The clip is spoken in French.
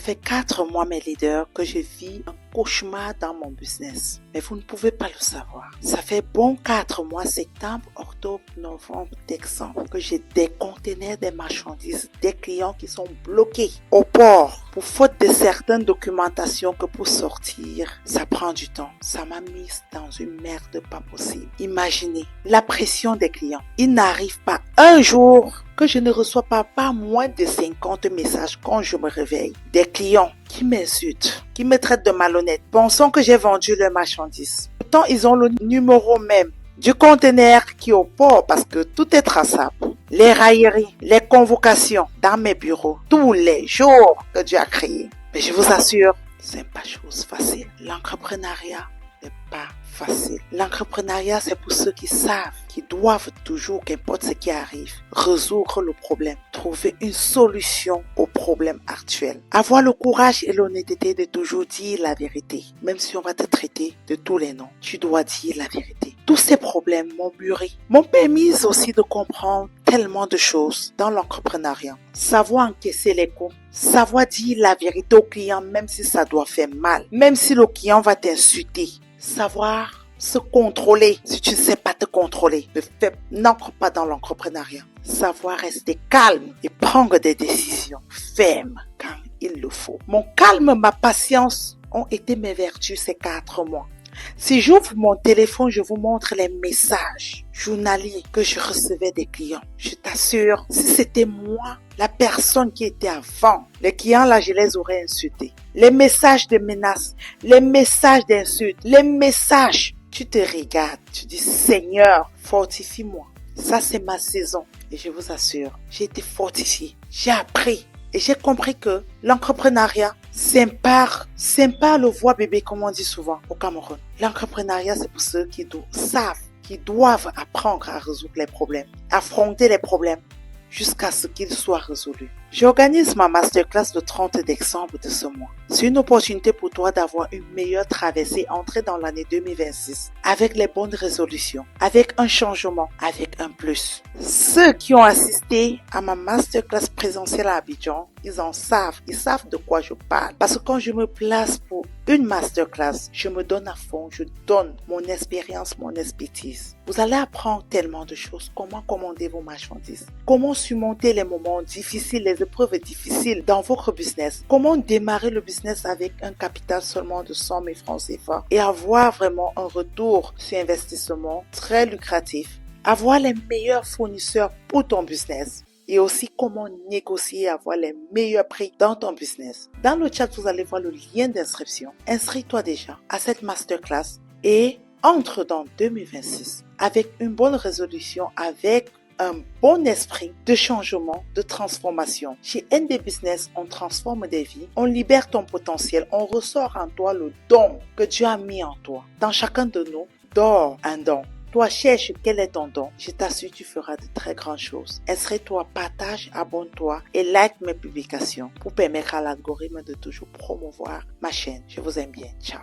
fait 4 mois, mes leaders, que je vis un cauchemar dans mon business. Mais vous ne pouvez pas le savoir. Ça fait bon 4 mois, septembre, octobre, novembre, décembre, que j'ai des conteneurs, des marchandises, des clients qui sont bloqués au port pour faute de certaines documentations que pour sortir, ça prend du temps. Ça m'a mise dans une merde pas possible. Imaginez la pression des clients. Il n'arrive pas un jour que je ne reçois pas moins de 50 messages quand je me réveille. Des clients qui m'insultent, qui me traitent de malhonnête, pensant que j'ai vendu leur marchandise. Pourtant, ils ont le numéro même du conteneur qui est au port parce que tout est traçable. Les railleries, les convocations dans mes bureaux, tous les jours que Dieu a créé. Mais je vous assure, c'est pas chose facile. L'entrepreneuriat n'est pas facile. L'entrepreneuriat, c'est pour ceux qui savent, qui doivent toujours, qu'importe ce qui arrive, résoudre le problème, trouver une solution au problème actuel. Avoir le courage et l'honnêteté de toujours dire la vérité. Même si on va te traiter de tous les noms, tu dois dire la vérité. Tous ces problèmes m'ont mûri, m'ont permis aussi de comprendre tellement de choses dans l'entrepreneuriat. Savoir encaisser les coups, savoir dire la vérité au client même si ça doit faire mal, même si le client va t'insulter. Savoir se contrôler. Si tu ne sais pas te contrôler, n'entre pas dans l'entrepreneuriat. Savoir rester calme et prendre des décisions fermes quand il le faut. Mon calme, ma patience ont été mes vertus ces 4 mois. Si j'ouvre mon téléphone, je vous montre les messages journaliers que je recevais des clients. Je t'assure, si c'était moi, la personne qui était avant, les clients là, je les aurais insultés. Les messages de menaces, les messages d'insultes, les messages. Tu te regardes, tu dis Seigneur, fortifie-moi. Ça, c'est ma saison. Et je vous assure, j'ai été fortifiée. J'ai appris. Et j'ai compris que l'entrepreneuriat, c'est pas le voie bébé comme on dit souvent au Cameroun. L'entrepreneuriat, c'est pour ceux qui savent, qui doivent apprendre à résoudre les problèmes, affronter les problèmes jusqu'à ce qu'ils soient résolus. J'organise ma masterclass le 30 décembre de ce mois. C'est une opportunité pour toi d'avoir une meilleure traversée, entrer dans l'année 2026 avec les bonnes résolutions, avec un changement, avec un plus. Ceux qui ont assisté à ma masterclass présentielle à Abidjan, ils savent de quoi je parle. Parce que quand je me place pour une masterclass, je me donne à fond, je donne mon expérience, mon expertise. Vous allez apprendre tellement de choses. Comment commander vos marchandises, comment surmonter les moments difficiles, les épreuves difficiles dans votre business, comment démarrer le business avec un capital seulement de 100 000 francs CFA et avoir vraiment un retour sur investissement très lucratif, avoir les meilleurs fournisseurs pour ton business et aussi comment négocier et avoir les meilleurs prix dans ton business. Dans le chat, vous allez voir le lien d'inscription. Inscris-toi déjà à cette masterclass et entre dans 2026 avec une bonne résolution, avec un bon esprit de changement, de transformation. Chez ND Business, on transforme des vies, on libère ton potentiel, on ressort en toi le don que Dieu a mis en toi. Dans chacun de nous, dort un don. Toi, cherche quel est ton don. Je t'assure, tu feras de très grandes choses. Inscris-toi, partage, abonne-toi et like mes publications pour permettre à l'algorithme de toujours promouvoir ma chaîne. Je vous aime bien. Ciao.